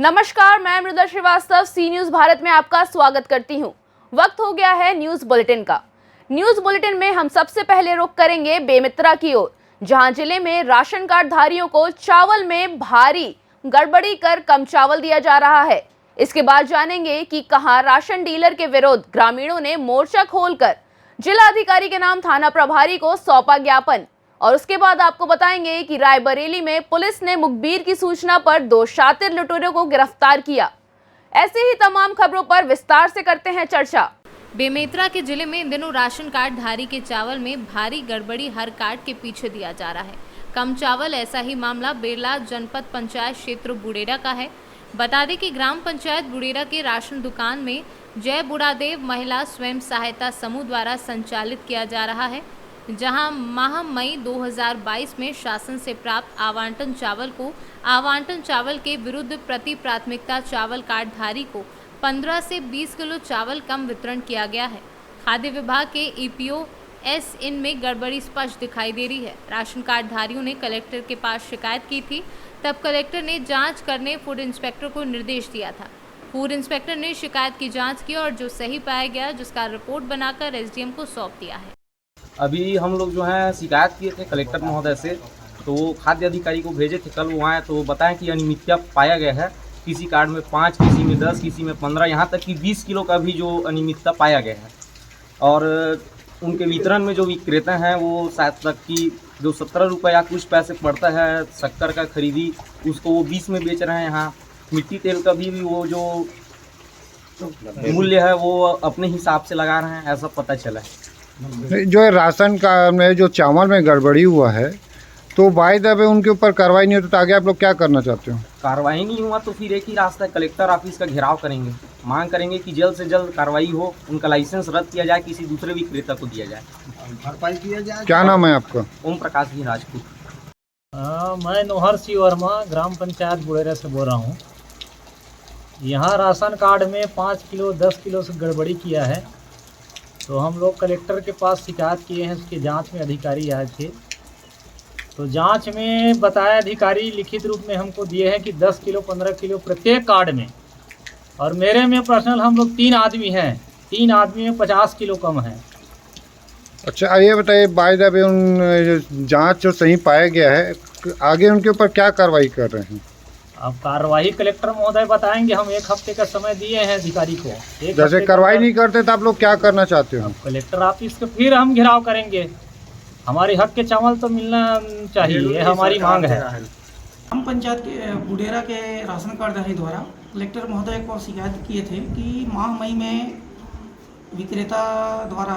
नमस्कार, मैं मृदा श्रीवास्तव सी न्यूज भारत में आपका स्वागत करती हूं। वक्त हो गया है न्यूज बुलेटिन का। न्यूज बुलेटिन में हम सबसे पहले रुख करेंगे बेमेतरा की ओर, जहां जिले में राशन कार्ड धारियों को चावल में भारी गड़बड़ी कर कम चावल दिया जा रहा है। इसके बाद जानेंगे कि कहां राशन डीलर के विरोध ग्रामीणों ने मोर्चा खोलकर जिला अधिकारी के नाम थाना प्रभारी को सौंपा ज्ञापन। और उसके बाद आपको बताएंगे कि रायबरेली में पुलिस ने मुखबिर की सूचना पर 2 शातिर लुटेरों को गिरफ्तार किया। ऐसे ही तमाम खबरों पर विस्तार से करते हैं चर्चा। बेमेतरा के जिले में इन दिनों राशन कार्ड धारी के चावल में भारी गड़बड़ी हर कार्ड के पीछे दिया जा रहा है। कम चावल, ऐसा ही मामला बेरला जनपद पंचायत क्षेत्र बुडेरा का है। बता दें कि ग्राम पंचायत बुडेरा के राशन दुकान में जय बुढ़ादेव महिला स्वयं सहायता समूह द्वारा संचालित किया जा रहा है, जहां माह मई 2022 में शासन से प्राप्त आवंटन चावल को आवंटन चावल के विरुद्ध प्रति प्राथमिकता चावल कार्ड धारी को 15 से 20 किलो चावल कम वितरण किया गया है। खाद्य विभाग के ईपीओ एस इनमें गड़बड़ी स्पष्ट दिखाई दे रही है। राशन कार्ड धारियों ने कलेक्टर के पास शिकायत की थी, तब कलेक्टर ने जांच करने फूड इंस्पेक्टर को निर्देश दिया था। फूड इंस्पेक्टर ने शिकायत की जांच की और जो सही पाया गया, जिसका रिपोर्ट बनाकर एसडीएम को सौंप दिया है। अभी हम लोग जो है शिकायत किए थे कलेक्टर महोदय से, तो खाद्य अधिकारी को भेजे थे कल। वो आए तो बताएं कि अनियमितता पाया गया है। किसी कार्ड में 5, किसी में 10, किसी में 15, यहाँ तक कि 20 किलो का भी जो अनियमितता पाया गया है। और उनके वितरण में जो विक्रेता हैं वो शायद तक कि जो 17 रुपये या कुछ पैसे पड़ता है शक्कर का खरीदी, उसको वो 20 में बेच रहे हैं। यहाँ मिट्टी तेल का भी वो जो मूल्य है वो अपने हिसाब से लगा रहे हैं, ऐसा पता चला है। जो है राशन कार्ड में जो चावल में गड़बड़ी हुआ है, तो वायदा है उनके ऊपर कार्रवाई नहीं होती तो आगे आप लोग क्या करना चाहते हो? कार्रवाई नहीं हुआ तो फिर एक ही रास्ता है, कलेक्टर ऑफिस का घेराव करेंगे। मांग करेंगे कि जल्द से जल्द कार्रवाई हो, उनका लाइसेंस रद्द किया जाए, किसी दूसरे विक्रेता को दिया जाए, भरपाई किया जाए। क्या नाम है आपका? ओम प्रकाश जी राजपूत। मैं नोहर सी वर्मा ग्राम पंचायत बुडेरा से बोल रहा हूँ। यहाँ राशन कार्ड में 5 किलो 10 किलो से गड़बड़ी किया है, तो हम लोग कलेक्टर के पास शिकायत किए हैं। उसकी जांच में अधिकारी आए थे, तो जांच में बताया अधिकारी लिखित रूप में हमको दिए हैं कि 10 किलो 15 किलो प्रत्येक कार्ड में, और मेरे में पर्सनल हम लोग 3 आदमी हैं, 3 आदमी में 50 किलो कम है। अच्छा, ये बताइए वायदा पे उन जांच जो सही पाया गया है, आगे उनके ऊपर क्या कार्रवाई कर रहे हैं? अब कार्रवाई कलेक्टर महोदय बताएंगे। हम 1 हफ्ते का समय दिए हैं अधिकारी को। जैसे कार्रवाई नहीं करते तो आप लोग क्या करना चाहते हो? कलेक्टर ऑफिस के फिर हम घेराव करेंगे। हमारी हक के चावल तो मिलना चाहिए, ये हमारी मांग है। ग्राम पंचायत के बुडेरा के राशन कार्ड धारी द्वारा कलेक्टर महोदय को शिकायत किए थे कि माह मई में विक्रेता द्वारा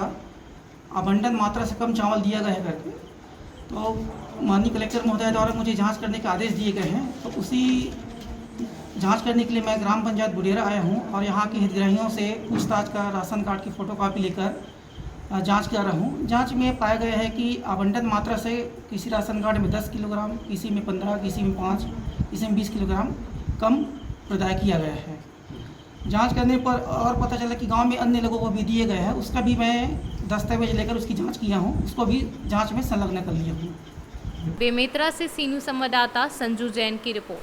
आवंटन मात्रा से कम चावल दिया गया है करके। तो माननीय कलेक्टर महोदय द्वारा मुझे जांच करने के आदेश दिए गए हैं, तो उसी जांच करने के लिए मैं ग्राम पंचायत बुडेरा आया हूं और यहां के हितग्राहियों से पूछताछ का राशन कार्ड की फ़ोटोकॉपी लेकर जांच कर रहा हूं। जांच में पाया गया है कि आवंटन मात्रा से किसी राशन कार्ड में 10 किलोग्राम, किसी में 15, किसी में 5, किसी में 20 किलोग्राम कम प्रदाय किया गया है। जांच करने पर और पता चला कि गांव में अन्य लोगों को भी दिए गए हैं। उसका भी मैं दस्तावेज लेकर उसकी जांच किया हूं, उसको भी जांच में संलग्न कर लिया हूं। बेमेतरा से सीनू संवाददाता संजू जैन की रिपोर्ट।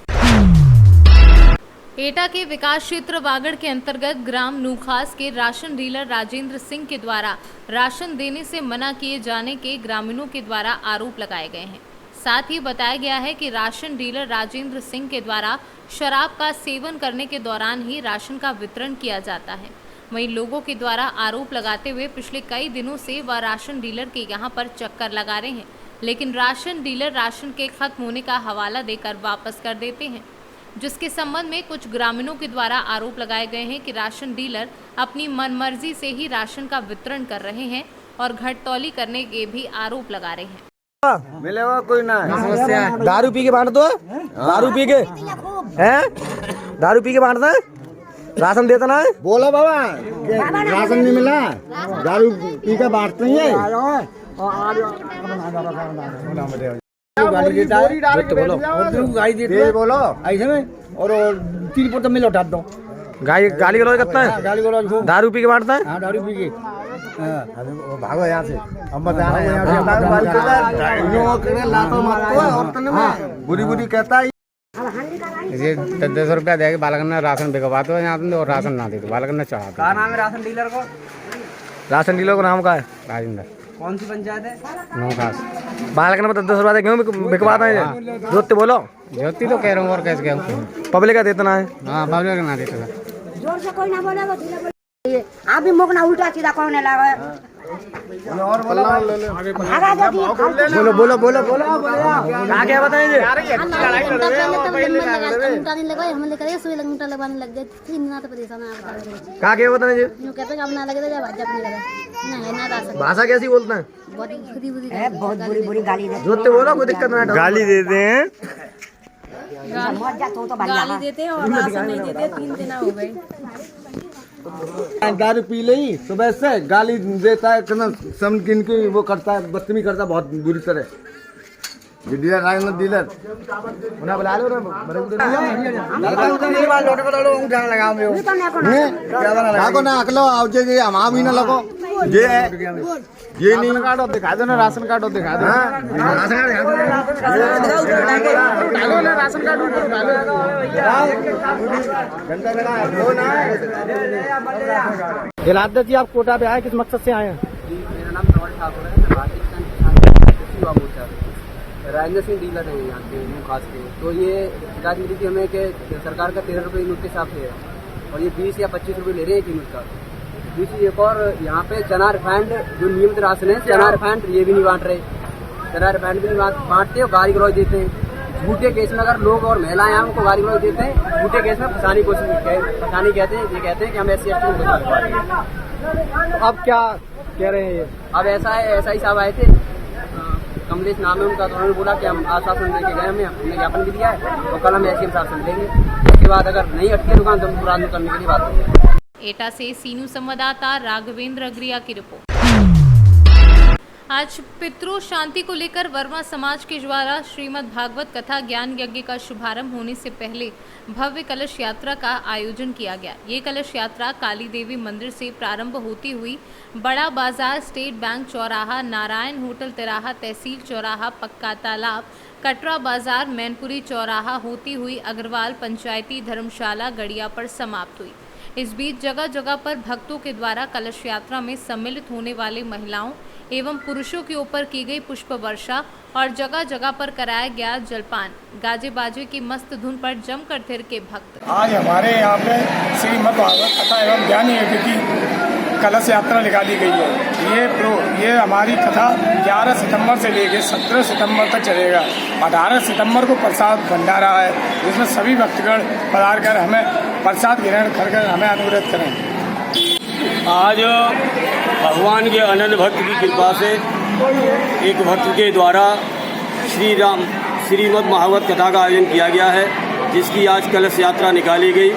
एटा के विकास क्षेत्र वागड़ के अंतर्गत ग्राम नूखास के राशन डीलर राजेंद्र सिंह के द्वारा राशन देने से मना किए जाने के ग्रामीणों के द्वारा आरोप लगाए गए हैं। साथ ही बताया गया है कि राशन डीलर राजेंद्र सिंह के द्वारा शराब का सेवन करने के दौरान ही राशन का वितरण किया जाता है। वहीं लोगों के द्वारा आरोप लगाते हुए पिछले कई दिनों से वह राशन डीलर के यहां पर चक्कर लगा रहे हैं, लेकिन राशन डीलर राशन के खत्म होने का हवाला देकर वापस कर देते हैं, जिसके संबंध में कुछ ग्रामीणों के द्वारा आरोप लगाए गए हैं कि राशन डीलर अपनी मनमर्जी से ही राशन का वितरण कर रहे हैं और घटतौली करने के भी आरोप लगा रहे हैं। मिलेगा कोई ना दारू पी के बांट दो, दारू पी के हैं, दारू पी के बांटना है, राशन देता ना है। बोला बाबा राशन नहीं मिला, दारू पी के बांटते हैं। बोलो ऐसे में और 3 पोत में लौटा दो। गाली गलौज करता है, गाली गलौज दारू पी के बांटता है। दारू पी के भागो यहाँ से, हम बता रहे हैं बुरी बुरी कहता है। ये 10 रुपया देगा बालक ने राशन बिकवा दो यहाँ पे और राशन ना दे दो बालक ने चढ़ा दो। नाम है राशन डीलर को? राशन डीलर का नाम का है राजेंद्र। कौन सी पंचायत है? नो खास बालक ने 10 रुपया दे क्यों बिकवाते हैं? जोतते बोलो ज्योति तो कह रहा हूँ और कैसे क्या पब्लिक का देतना है। हाँ पब्लिक का ना देता है। जोर से कोई ना बोले आप भी मुख ना उल्टा सीधा करने लगा। बोलो क्या बताएंगे? क्या बताएंगे? भाषा कैसी बोलते हैं? बहुत बुरी बुरी गाली देते जोतते बोलो कोई दिक्कत ना। गाली देते हैं गाली देते हैं और राशन नहीं देते। 3 दिन हो गए। दारू पी ली सुबह से गाली देता है किनकी वो करता है बदतमीजी करता है बहुत बुरी तरह। डीलर राजेंद्र डीलर उन्हें बुला लो ना अकलो आओ जे हम भी ना लगो ये नहीं कार्ड दिखा दो ना राशन कार्ड दिखा दो। राशन कार्ड दिलाते जी आप कोटा पे आए किस मकसद से आए हैं? मेरा नाम नौल ठाकुर है। भारतीय युवा मोर्चा राजेंद्र सिंह डीलर है यहाँ के खास के। तो ये शिकायत मिली थी हमें कि सरकार का 13 रुपये यूनिट के हिसाब से है और ये 20 या 25 रुपये ले रहे हैं यूनिट का। दूसरी एक और यहाँ पे चना रिफाइंड जो नियमित राशन है चना रिफाइंड ये भी नहीं बांट रहे। चना रिफाइंड भी नहीं बांटते और गाली गलौज देते हैं। झूठे केस में अगर लोग और महिलाएं हमको गाली गलौज देते हैं झूठे केस में फंसाने की कोशिश फंसाने कहते हैं। ये कहते हैं कि हम SC ST को बता पाएंगे। अब क्या कह रहे हैं ये? अब ऐसा है SI साहब आए थे कमलेश नाम है उनका। तो उन्होंने बोला कि हम आश्वासन देके गए हमने ज्ञापन भी दिया है और कल हम SDM साहब से मिलेंगे। उसके बाद अगर नहीं हटती दुकान तो हम पूरा करने के लिए बात करेंगे। एटा से सीनू संवाददाता राघवेंद्र अग्रिया की रिपोर्ट। आज पितृ शांति को लेकर वर्मा समाज के द्वारा श्रीमद् भागवत कथा ज्ञान यज्ञ का शुभारंभ होने से पहले भव्य कलश यात्रा का आयोजन किया गया। ये कलश यात्रा काली देवी मंदिर से प्रारंभ होती हुई बड़ा बाजार, स्टेट बैंक चौराहा, नारायण होटल तिराहा, तहसील चौराहा, पक्का तालाब, कटरा बाजार, मैनपुरी चौराहा होती हुई अग्रवाल पंचायती धर्मशाला गड़िया पर समाप्त हुई। इस बीच जगह जगह पर भक्तों के द्वारा कलश यात्रा में सम्मिलित होने वाले महिलाओं एवं पुरुषों के ऊपर की गई पुष्प वर्षा और जगह जगह पर कराया गया जलपान, गाजे बाजे की मस्त धुन पर जमकर थिरके भक्त। आज हमारे यहाँ पे श्रीमद् भागवत कथा एवं ज्ञान यज्ञ की कलश यात्रा निकाली गई है। ये हमारी कथा 11 सितंबर से लेकर 17 सितंबर तक चलेगा। 18 सितंबर को प्रसाद भंडारा है जिसमें सभी भक्तगण पधार कर हमें प्रसाद ग्रहण कर हमें अनुरोध करें। आज भगवान के अनंत भक्त की कृपा से एक भक्त के द्वारा श्रीमद् भागवत कथा का आयोजन किया गया है जिसकी आज कलश यात्रा निकाली गई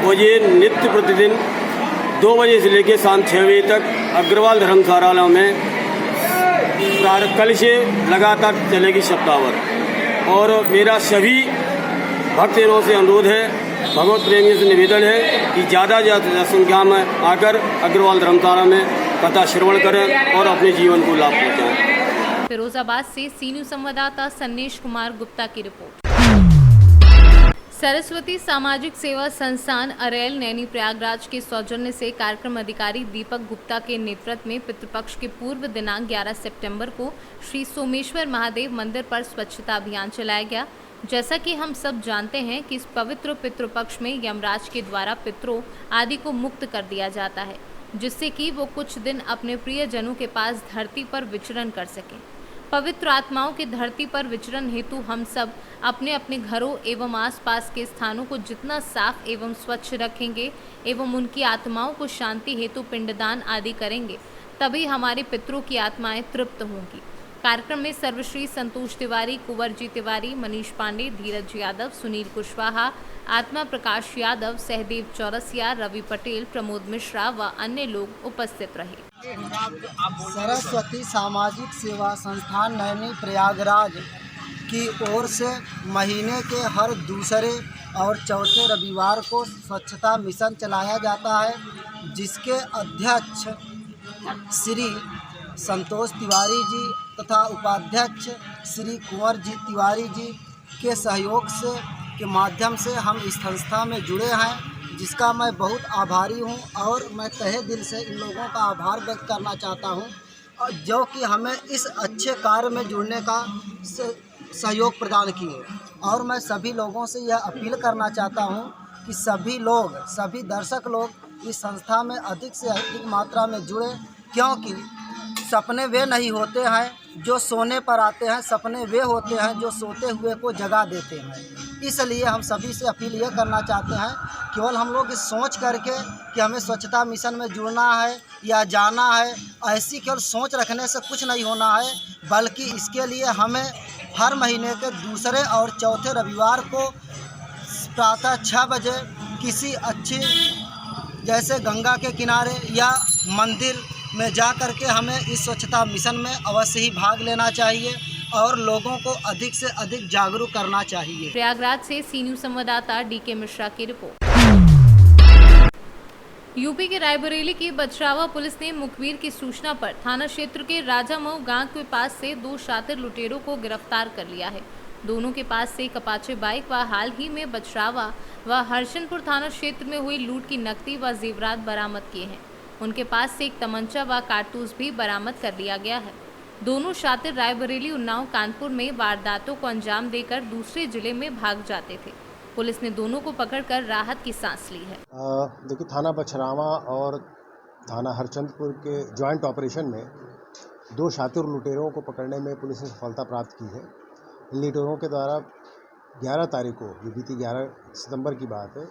और ये नित्य प्रतिदिन 2 बजे से लेकर शाम 6 बजे तक अग्रवाल धर्मशाला में कल से लगातार चलेगी सप्ताहभर। और मेरा सभी भक्तजनों से अनुरोध है, भगवत प्रेमियों से निवेदन है कि ज़्यादा संख्या में आकर अग्रवाल धर्मशाला में कथा श्रवण करें और अपने जीवन को लाभ पहुँचाएं। फिरोजाबाद से सीनू संवाददाता सन्नेश कुमार गुप्ता की रिपोर्ट। सरस्वती सामाजिक सेवा संस्थान अरेल नैनी प्रयागराज के सौजन्य से कार्यक्रम अधिकारी दीपक गुप्ता के नेतृत्व में पितृपक्ष के पूर्व दिनांक 11 सितंबर को श्री सोमेश्वर महादेव मंदिर पर स्वच्छता अभियान चलाया गया। जैसा कि हम सब जानते हैं कि इस पवित्र पितृपक्ष में यमराज के द्वारा पितरों आदि को मुक्त कर दिया जाता है जिससे कि वो कुछ दिन अपने प्रियजनों के पास धरती पर विचरण कर सकें। पवित्र आत्माओं के धरती पर विचरण हेतु हम सब अपने अपने घरों एवं आसपास के स्थानों को जितना साफ एवं स्वच्छ रखेंगे एवं उनकी आत्माओं को शांति हेतु पिंडदान आदि करेंगे तभी हमारे पितरों की आत्माएं तृप्त होंगी। कार्यक्रम में सर्वश्री संतोष तिवारी, कुंवर जी तिवारी, मनीष पांडे, धीरज यादव, सुनील कुशवाहा, आत्मा प्रकाश यादव, सहदेव चौरसिया, रवि पटेल, प्रमोद मिश्रा व अन्य लोग उपस्थित रहे। सरस्वती सामाजिक सेवा संस्थान नैनी प्रयागराज की ओर से महीने के हर दूसरे और चौथे रविवार को स्वच्छता मिशन चलाया जाता है जिसके अध्यक्ष श्री संतोष तिवारी जी तथा उपाध्यक्ष श्री कुंवर जी तिवारी जी के सहयोग से के माध्यम से हम इस संस्था में जुड़े हैं, जिसका मैं बहुत आभारी हूं और मैं तहे दिल से इन लोगों का आभार व्यक्त करना चाहता हूं, और जो कि हमें इस अच्छे कार्य में जुड़ने का सहयोग प्रदान किए। और मैं सभी लोगों से यह अपील करना चाहता हूं कि सभी लोग, सभी दर्शक लोग इस संस्था में अधिक से अधिक मात्रा में जुड़े, क्योंकि सपने वे नहीं होते हैं जो सोने पर आते हैं, सपने वे होते हैं जो सोते हुए को जगा देते हैं। इसलिए हम सभी से अपील ये करना चाहते हैं, केवल हम लोग इस सोच करके कि हमें स्वच्छता मिशन में जुड़ना है या जाना है, ऐसी केवल सोच रखने से कुछ नहीं होना है, बल्कि इसके लिए हमें हर महीने के दूसरे और चौथे रविवार को प्रातः 6 बजे किसी अच्छी जैसे गंगा के किनारे या मंदिर में जा कर के हमें इस स्वच्छता मिशन में अवश्य ही भाग लेना चाहिए और लोगों को अधिक से अधिक जागरूक करना चाहिए। प्रयागराज से सी न्यूज़ संवाददाता डीके मिश्रा की रिपोर्ट। यूपी के रायबरेली की बछरावा पुलिस ने मुखबिर की सूचना पर थाना क्षेत्र के राजामऊ गांव के पास से 2 शातिर लुटेरों को गिरफ्तार कर लिया है। दोनों के पास से एक अपाचे बाइक व हाल ही में बछरावा व हर्षनपुर थाना क्षेत्र में हुई लूट की नकदी व जेवरात बरामद किए हैं। उनके पास से एक तमंचा व कारतूस भी बरामद कर लिया गया है। दोनों शातिर रायबरेली, उन्नाव, कानपुर में वारदातों को अंजाम देकर दूसरे जिले में भाग जाते थे। पुलिस ने दोनों को पकड़कर राहत की सांस ली है। देखिए, थाना बछरावा और थाना हरचंदपुर के ज्वाइंट ऑपरेशन में 2 शातिर लुटेरों को पकड़ने में पुलिस ने सफलता प्राप्त की है। इन लुटेरों के द्वारा 11 तारीख को, जो बीती 11 सितंबर की बात है,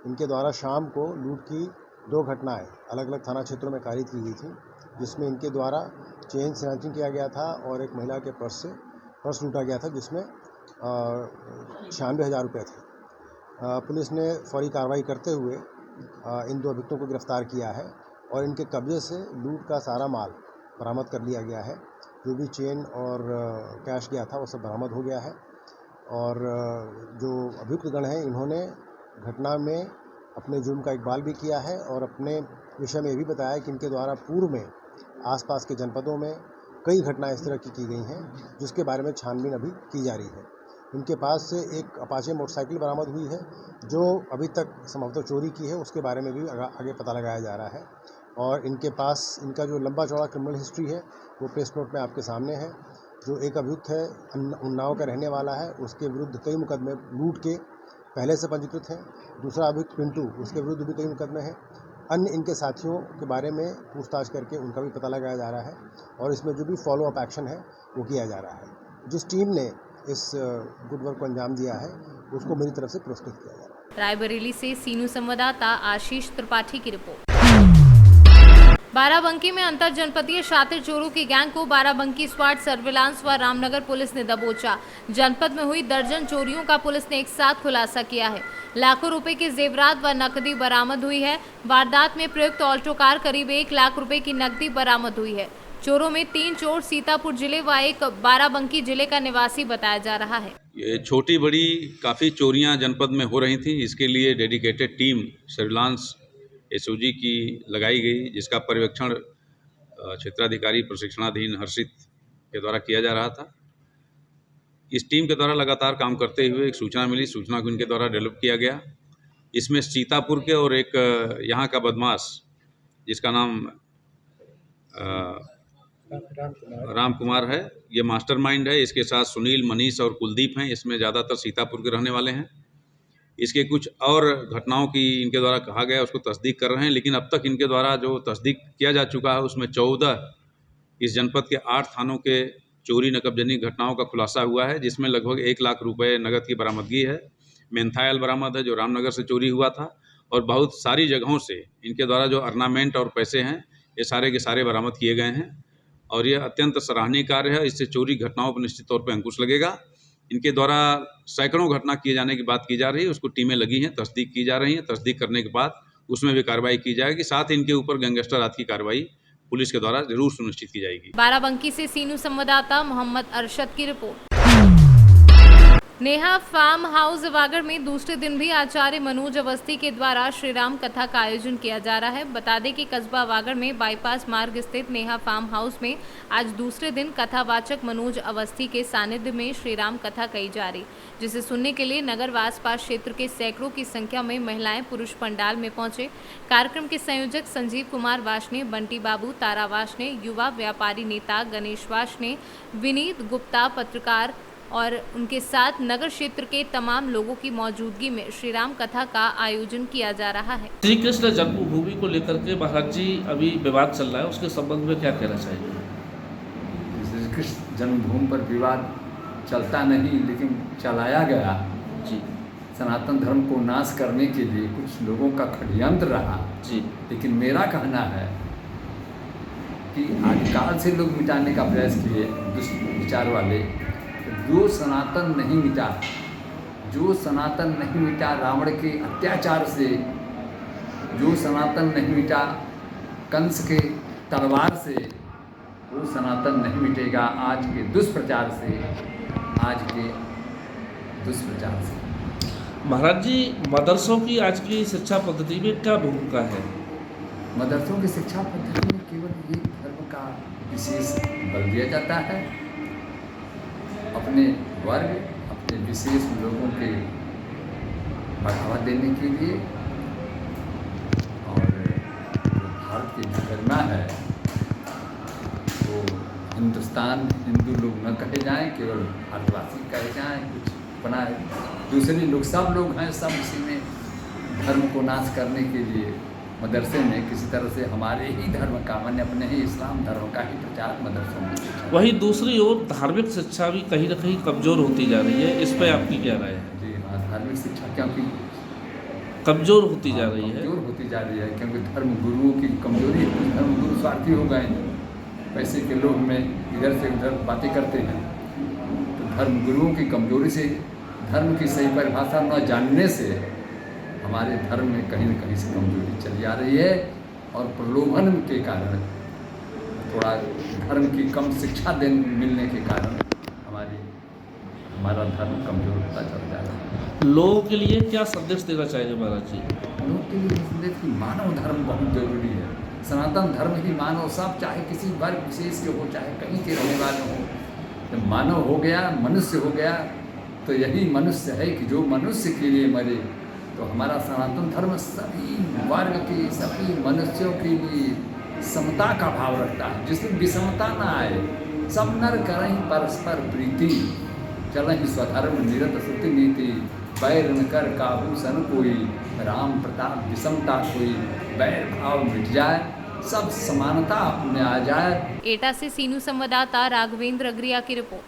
इनके द्वारा शाम को लूट की 2 घटनाएं अलग अलग थाना क्षेत्रों में कारित की गई थी, जिसमें इनके द्वारा चेन स्नैचिंग किया गया था और एक महिला के पर्स लूटा गया था, जिसमें 96,000 रुपये थे। पुलिस ने फौरी कार्रवाई करते हुए इन 2 अभियुक्तों को गिरफ्तार किया है और इनके कब्जे से लूट का सारा माल बरामद कर लिया गया है। जो भी चेन और कैश गया था वो सब बरामद हो गया है। और जो अभियुक्त गण हैं, इन्होंने घटना में अपने जुर्म का इकबाल भी किया है और अपने विषय में ये भी बताया कि इनके द्वारा पूर्व में आसपास के जनपदों में कई घटनाएं इस तरह की गई हैं, जिसके बारे में छानबीन अभी की जा रही है। इनके पास से एक अपाचे मोटरसाइकिल बरामद हुई है, जो अभी तक संभवतः चोरी की है, उसके बारे में भी आगे पता लगाया जा रहा है। और इनके पास इनका जो लंबा चौड़ा क्रिमिनल हिस्ट्री है वो प्रेस नोट में आपके सामने है। जो एक अभियुक्त है, उन्नाव का रहने वाला है, उसके विरुद्ध कई मुकदमे लूट के पहले से पंजीकृत हैं। दूसरा अभियुक्त पिंटू, उसके विरुद्ध भी कई मुकदमे हैं। अन्य इनके साथियों के बारे में पूछताछ करके उनका भी पता लगाया जा रहा है और इसमें जो भी फॉलो अप एक्शन है वो किया जा रहा है। जिस टीम ने इस गुड वर्क को अंजाम दिया है उसको मेरी तरफ से पुरस्कृत किया जा रहा है। रायबरेली से सी न्यूज़ संवाददाता आशीष त्रिपाठी की रिपोर्ट। बाराबंकी में अंतर जनपदीय शातिर चोरों की गैंग को बाराबंकी स्क्वाड सर्विलांस व रामनगर पुलिस ने दबोचा। जनपद में हुई दर्जन चोरियों का पुलिस ने एक साथ खुलासा किया है। लाखों रुपए की जेवरात व नकदी बरामद हुई है। वारदात में प्रयुक्त ऑल्टो कार करीब 1 लाख रुपए की नकदी बरामद हुई है। चोरों में 3 चोर सीतापुर जिले व एक बाराबंकी जिले का निवासी बताया जा रहा है। ये छोटी बड़ी काफ़ी चोरियां जनपद में हो रही थी। इसके लिए डेडिकेटेड टीम सर्विलांस एसओजी की लगाई गई, जिसका पर्यवेक्षण क्षेत्राधिकारी प्रशिक्षणाधीन हर्षित के द्वारा किया जा रहा था। इस टीम के द्वारा लगातार काम करते हुए एक सूचना मिली, सूचना को इनके द्वारा डेवलप किया गया। इसमें सीतापुर के और एक यहाँ का बदमाश जिसका नाम राम कुमार है, ये मास्टरमाइंड है। इसके साथ सुनील, मनीष और कुलदीप हैं। इसमें ज़्यादातर सीतापुर के रहने वाले हैं। इसके कुछ और घटनाओं की इनके द्वारा कहा गया, उसको तस्दीक कर रहे हैं, लेकिन अब तक इनके द्वारा जो तस्दीक किया जा चुका है उसमें 14 इस जनपद के 8 थानों के चोरी नकबजनी घटनाओं का खुलासा हुआ है, जिसमें लगभग 1 लाख रुपए नगद की बरामदगी है। मेंथायल बरामद है जो रामनगर से चोरी हुआ था, और बहुत सारी जगहों से इनके द्वारा जो अर्नामेंट और पैसे हैं ये सारे के सारे बरामद किए गए हैं और ये अत्यंत सराहनीय कार्य है। इससे चोरी घटनाओं पर निश्चित तौर पर अंकुश लगेगा। इनके द्वारा सैकड़ों घटना किए जाने की बात की जा रही है, उसको टीमें लगी हैं, तस्दीक की जा रही हैं। तस्दीक करने के बाद उसमें भी कार्रवाई की जाएगी। साथ इनके ऊपर गैंगस्टर आदि की कार्रवाई पुलिस के द्वारा जरूर सुनिश्चित की जाएगी। बाराबंकी से सी न्यूज़ संवाददाता मोहम्मद अरशद की रिपोर्ट। नेहा फार्म हाउस वागड़ में दूसरे दिन भी आचार्य मनोज अवस्थी के द्वारा श्री राम कथा का आयोजन किया जा रहा है। बता दें कि कस्बा वागड़ में बाईपास मार्ग स्थित नेहा फार्म हाउस में आज दूसरे दिन कथावाचक मनोज अवस्थी के सानिध्य में श्री राम कथा कही जा रही, जिसे सुनने के लिए नगर व आसपास क्षेत्र के सैकड़ों की संख्या में महिलाएं पुरुष पंडाल में पहुंचे। कार्यक्रम के संयोजक संजीव कुमार वाशने, बंटी बाबू, तारा वाशने, युवा व्यापारी नेता गणेश वाशने, विनीत गुप्ता पत्रकार और उनके साथ नगर क्षेत्र के तमाम लोगों की मौजूदगी में श्री राम कथा का आयोजन किया जा रहा है। श्री कृष्ण जन्मभूमि को लेकर के महाराज जी अभी विवाद चल रहा है, उसके संबंध में क्या कहना चाहिए? श्री कृष्ण जन्मभूमि पर विवाद चलता नहीं, लेकिन चलाया गया जी। सनातन धर्म को नाश करने के लिए कुछ लोगों का षड्यंत्र रहा जी। लेकिन मेरा कहना है कि आदिकाल से लोग मिटाने का प्रयास किए, दुष्ट विचार वाले। जो सनातन नहीं मिटा रावण के अत्याचार से, जो सनातन नहीं मिटा कंस के तलवार से, वो सनातन नहीं मिटेगा आज के दुष्प्रचार से। महाराज जी, मदरसों की आज की शिक्षा पद्धति में क्या भूमिका है? मदरसों की शिक्षा पद्धति में केवल एक धर्म का विशेष बल दिया जाता है, अपने वर्ग, अपने विशेष लोगों के बढ़ावा देने के लिए। और भारत की गरिमा है वो हिंदुस्तान हिंदू लोग न कहे जाएं, केवल भारतवासी कहे जाएं। कुछ अपना दूसरे लोग, सब लोग हैं, सब इसी में धर्म को नाश करने के लिए मदरसे में किसी तरह से हमारे ही धर्म का, मैंने अपने ही इस्लाम धर्म का ही प्रचार मदरसों में। वहीं दूसरी ओर धार्मिक शिक्षा भी कहीं न कहीं कमज़ोर होती जा रही है, इस पर आपकी क्या राय है? जी हाँ, धार्मिक शिक्षा क्योंकि कमज़ोर होती जा रही है, क्योंकि धर्म गुरुओं की कमजोरी है। धर्म गुरु स्वार्थी हो गए हैं, पैसे के लोभ में इधर से उधर बातें करते हैं। तो धर्म गुरुओं की कमजोरी से, धर्म की सही परिभाषा न जानने से हमारे धर्म में कहीं न कहीं से कमजोरी चली आ रही है। और प्रलोभन के कारण, थोड़ा धर्म की कम शिक्षा मिलने के कारण हमारा धर्म कमजोर होता चला जा रहा है। लोगों के लिए क्या संदेश देना चाहेंगे महाराज जी? लोगों के लिए संदेश कि मानव धर्म बहुत जरूरी है। सनातन धर्म ही मानव, सब चाहे किसी वर्ग विशेष के हो, चाहे कहीं के रहने वाले हों, जब मानव हो गया, मनुष्य हो गया, तो यही मनुष्य है कि जो मनुष्य के लिए मरे। तो हमारा सनातन धर्म सभी वर्ग के, सभी मनुष्यों के लिए समता का भाव रखता है, जिसमें विषमता ना आए। सब नर करहीं परस्पर प्रीति, चलहीं स्वधर्म निरत श्रुति नीति। बैर न कर काबू सन कोई, राम प्रताप विषमता कोई। बैर भाव मिट जाए, सब समानता अपने आ जाए। एटा से सीनू संवाददाता राघवेंद्र अग्रिया की रिपोर्ट।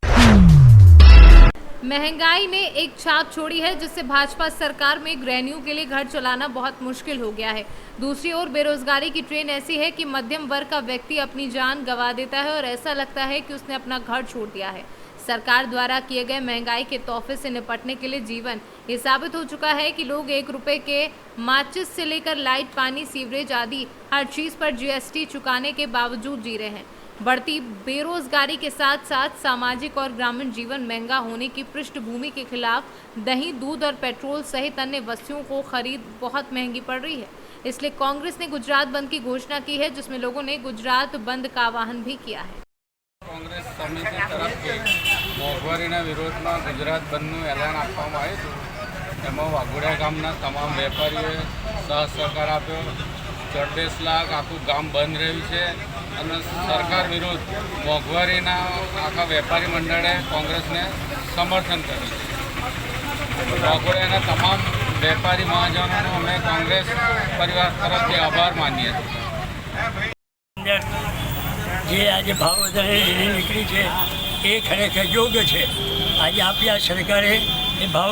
महंगाई ने एक छाप छोड़ी है, जिससे भाजपा सरकार में गृहिणियों के लिए घर चलाना बहुत मुश्किल हो गया है। दूसरी ओर बेरोजगारी की ट्रेन ऐसी है कि मध्यम वर्ग का व्यक्ति अपनी जान गंवा देता है और ऐसा लगता है कि उसने अपना घर छोड़ दिया है। सरकार द्वारा किए गए महंगाई के तोहफे से निपटने के लिए जीवन ये साबित हो चुका है कि लोग 1 रुपए के माचिस से लेकर लाइट, पानी, सीवरेज आदि हर चीज़ पर GST चुकाने के बावजूद जी रहे हैं। बढ़ती बेरोजगारी के साथ साथ सामाजिक और ग्रामीण जीवन महंगा होने की पृष्ठभूमि के खिलाफ दही, दूध और पेट्रोल सहित अन्य वस्तुओं को खरीद बहुत महंगी पड़ रही है। इसलिए कांग्रेस ने गुजरात बंद की घोषणा की है, जिसमें लोगों ने गुजरात बंद का आह्वान भी किया है। कांग्रेस समिति तरफથી મોંઘવારીના વિરોધમાં ગુજરાત બંધનું એલાન આપવામાં આવ્યું હતું। એમાં વાઘોડિયા ગામના તમામ વેપારીઓએ સહસહકાર આપ્યો। 14 લાખ આખું ગામ બંધ રહ્યું છે અને સરકાર વિરુદ્ધ મોંઘવારીના આખા વેપારી મંડળે કોંગ્રેસને સમર્થન કર્યું છે। વાઘોડિયાના તમામ વેપારી મહાજનોનો અમે કોંગ્રેસ પરિવાર તરફથી આભાર માનીએ છીએ। જે આજે ભાવ વધારે નીકળી છે એ ખરેખર યોગ્ય છે। આજે આપણી આ સરકારે એ ભાવ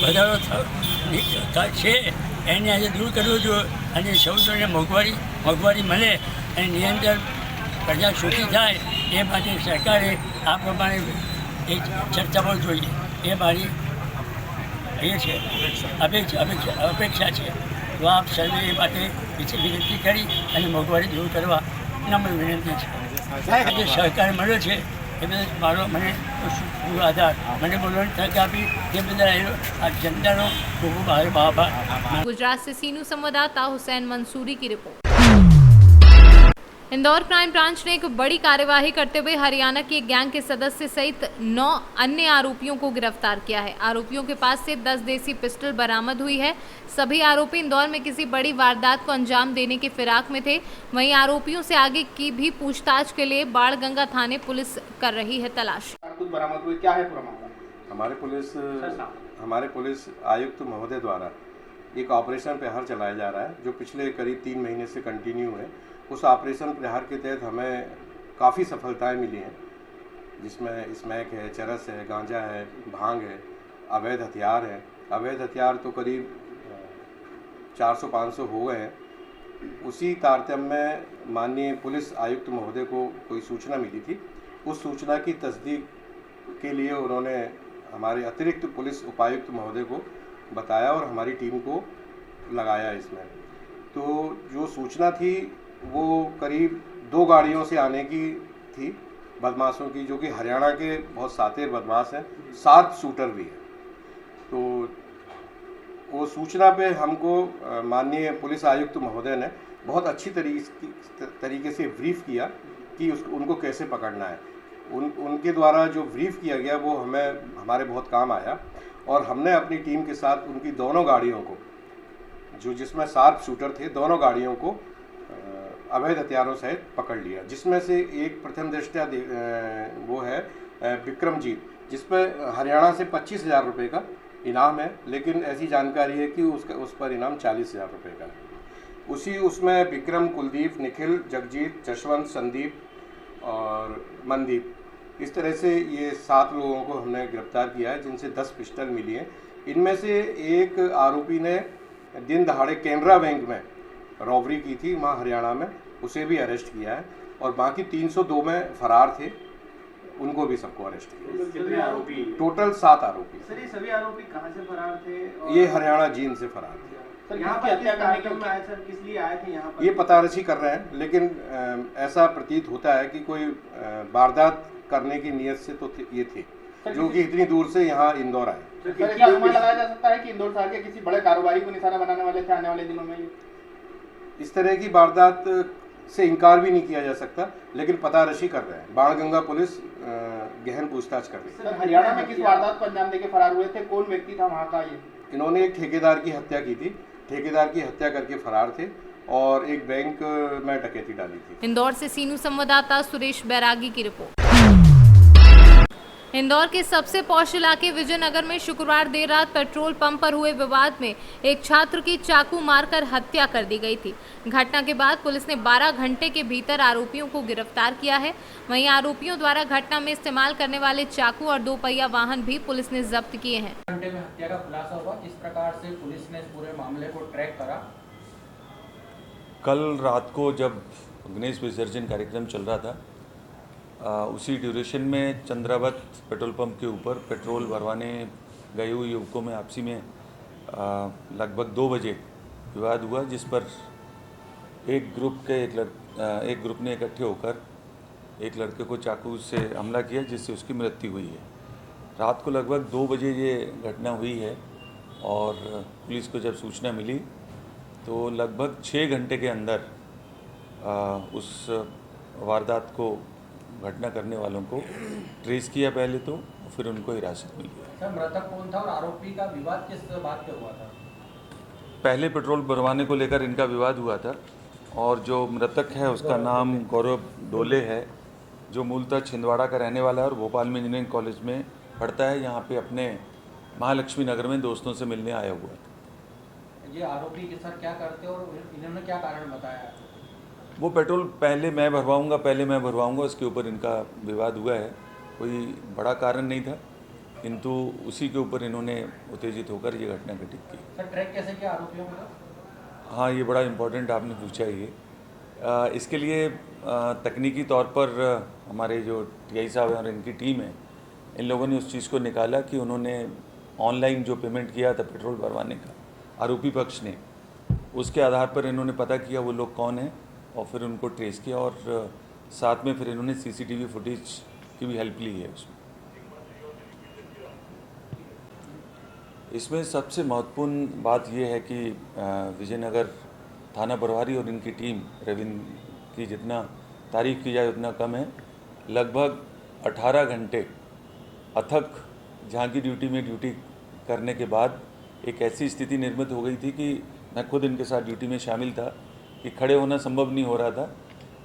વધારો છે એને આજે દૂર કરવો જોઈએ અને સૌને મોંઘવારી મળે અને નિયંત્રણ પ્રજા સુખી થાય એ માટે સરકારે આ પ્રમાણે એક ચર્ચાઓ જોઈએ એ મારી એ છે અપેક્ષા છે। તો આપ સર્વે એ માટે વિનંતી કરી અને મોંઘવારી દૂર કરવા નમ્ર વિનંતી છે। આજે સહકાર મળ્યો છે मारो मैंने पूरा था मैंने बोला था कि अभी ये बंदा जनता नो गुजरात से सीनू संवाददाता हुसैन मंसूरी की रिपोर्ट। इंदौर क्राइम ब्रांच ने एक बड़ी कार्यवाही करते हुए हरियाणा की एक गैंग के सदस्य सहित 9 अन्य आरोपियों को गिरफ्तार किया है। आरोपियों के पास से 10 देसी पिस्टल बरामद हुई है। सभी आरोपी इंदौर में किसी बड़ी वारदात को अंजाम देने की फिराक में थे। वहीं आरोपियों से आगे की भी पूछताछ के लिए बाणगंगा थाने पुलिस कर रही है तलाश। बरामद हुए क्या है पूरा मामला? हमारे पुलिस आयुक्त महोदय द्वारा एक ऑपरेशन प्रहार चलाया जा रहा है जो पिछले करीब 3 महीने से कंटिन्यू है। उस ऑपरेशन प्रहार के तहत हमें काफ़ी सफलताएं मिली हैं, जिसमें स्मैक है, चरस है, गांजा है, भांग है, अवैध हथियार है। अवैध हथियार तो करीब 400-500 हो गए हैं। उसी तारतम्य में माननीय पुलिस आयुक्त महोदय को कोई सूचना मिली थी। उस सूचना की तस्दीक के लिए उन्होंने हमारे अतिरिक्त पुलिस उपायुक्त महोदय को बताया और हमारी टीम को लगाया इसमें। तो जो सूचना थी वो करीब 2 गाड़ियों से आने की थी बदमाशों की, जो कि हरियाणा के बहुत सातिर बदमाश हैं, शार्प शूटर भी है। तो वो सूचना पे हमको माननीय पुलिस आयुक्त महोदय ने बहुत अच्छी तरीके से ब्रीफ किया कि उनको कैसे पकड़ना है। उनके द्वारा जो ब्रीफ किया गया वो हमारे बहुत काम आया और हमने अपनी टीम के साथ उनकी दोनों गाड़ियों को, जो जिसमें शार्प शूटर थे, दोनों गाड़ियों को अवैध हथियारों सहित पकड़ लिया। जिसमें से एक प्रथम दृष्टया वो है विक्रमजीत, जिस पर हरियाणा से 25,000 रुपये का इनाम है, लेकिन ऐसी जानकारी है कि उस पर इनाम 40,000 रुपये का है। उसमें विक्रम, कुलदीप, निखिल, जगजीत, जशवंत, संदीप और मनदीप, इस तरह से ये 7 लोगों को हमने गिरफ्तार किया है, जिनसे 10 पिस्टल मिली हैं। इनमें से एक आरोपी ने दिन दहाड़े कैनरा बैंक में रॉबरी की थी वहाँ हरियाणा में, उसे भी अरेस्ट किया है और बाकी 302 में फरार थे, उनको भी सबको अरेस्ट किया। आरोपी टोटल 7 आरोपी। सर ये सभी आरोपी कहाँ से फरार थे? ये हरियाणा जींद से फरार थे। सर यहाँ पर हत्या करने में आए सर, किस लिए आए थे यहाँ पर? ये पतारसी कर रहे हैं, लेकिन ऐसा प्रतीत होता है कि कोई वारदात करने की नीयत से तो ये थे, जो कि इतनी दूर से यहाँ इंदौर आए। सर क्या अनुमान लगाया जा सकता है कि इंदौर शहर के किसी बड़े कारोबारी को निशाना बनाने वाले थे आने वाले दिनों में? इस तरह की वारदात से इनकार भी नहीं किया जा सकता, लेकिन पतारशी कर रहे हैं। बाणगंगा पुलिस गहन पूछताछ कर रही है। सर हरियाणा में किस वारदात को अंजाम देके फरार हुए थे? कौन व्यक्ति था वहाँ का? ये इन्होंने एक ठेकेदार की हत्या की थी, ठेकेदार की हत्या करके फरार थे और एक बैंक में डकैती डाली थी। इंदौर से सीनू संवाददाता सुरेश बैरागी की रिपोर्ट। इंदौर के सबसे पॉश इलाके विजयनगर में शुक्रवार देर रात पेट्रोल पंप पर हुए विवाद में एक छात्र की चाकू मारकर हत्या कर दी गई थी। घटना के बाद पुलिस ने 12 घंटे के भीतर आरोपियों को गिरफ्तार किया है। वहीं आरोपियों द्वारा घटना में इस्तेमाल करने वाले चाकू और 2 पहिया वाहन भी पुलिस ने जब्त किए हैं। घंटे में हत्या का खुलासा हुआ। किस प्रकार से पुलिस ने इस पूरे मामले को ट्रैक करा? कल रात को जब गणेश विसर्जन कार्यक्रम चल रहा था, उसी ड्यूरेशन में चंद्रावत पेट्रोल पंप के ऊपर पेट्रोल भरवाने गए हुए युवकों में आपसी में लगभग 2 बजे विवाद हुआ, जिस पर एक ग्रुप ने इकट्ठे होकर एक लड़के को चाकू से हमला किया, जिससे उसकी मृत्यु हुई है। रात को लगभग 2 बजे ये घटना हुई है और पुलिस को जब सूचना मिली तो लगभग 6 घंटे के अंदर उस वारदात को घटना करने वालों को ट्रेस किया पहले तो, फिर उनको हिरासत में लिया। सर मृतक कौन था और आरोपी का विवाद किस बात पे हुआ था? पहले पेट्रोल भरवाने को लेकर इनका विवाद हुआ था और जो मृतक है उसका नाम गौरव डोले है, जो मूलतः छिंदवाड़ा का रहने वाला है और भोपाल में इंजीनियरिंग कॉलेज में पढ़ता है। यहाँ पे अपने महालक्ष्मी नगर में दोस्तों से मिलने आया हुआ था। ये आरोपी के सर क्या करते और इन्होंने क्या कारण बताया? वो पेट्रोल पहले मैं भरवाऊंगा इसके ऊपर इनका विवाद हुआ है। कोई बड़ा कारण नहीं था, किंतु उसी के ऊपर इन्होंने उत्तेजित होकर ये घटना घटित की। सर ट्रैक कैसे किया आरोपियों को? हाँ, ये बड़ा इम्पोर्टेंट आपने पूछा ये। इसके लिए तकनीकी तौर पर हमारे जो टीआई साहब हैं और इनकी टीम है, इन लोगों ने उस चीज़ को निकाला कि उन्होंने ऑनलाइन जो पेमेंट किया था पेट्रोल भरवाने का आरोपी पक्ष ने, उसके आधार पर इन्होंने पता किया वो लोग कौन हैं और फिर उनको ट्रेस किया और साथ में फिर इन्होंने सीसीटीवी फुटेज की भी हेल्प ली है उसमें। इसमें सबसे महत्वपूर्ण बात यह है कि विजयनगर थाना प्रभारी और इनकी टीम रविंद्र की जितना तारीफ की जाए उतना कम है। लगभग 18 घंटे अथक झांकी ड्यूटी में ड्यूटी करने के बाद एक ऐसी स्थिति निर्मित हो गई थी कि मैं खुद इनके साथ ड्यूटी में शामिल था कि खड़े होना संभव नहीं हो रहा था।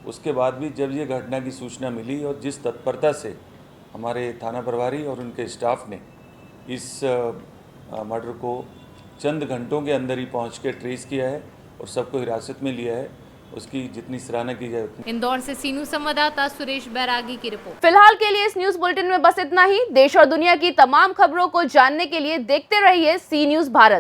उसके बाद भी जब ये घटना की सूचना मिली और जिस तत्परता से हमारे थाना प्रभारी और उनके स्टाफ ने इस मर्डर को चंद घंटों के अंदर ही पहुंच के ट्रेस किया है और सबको हिरासत में लिया है, उसकी जितनी सराहना की जाए उतनी। इंदौर से सीनू संवाददाता सुरेश बैरागी की रिपोर्ट। फिलहाल के लिए इस न्यूज बुलेटिन में बस इतना ही। देश और दुनिया की तमाम खबरों को जानने के लिए देखते रहिए सी न्यूज भारत।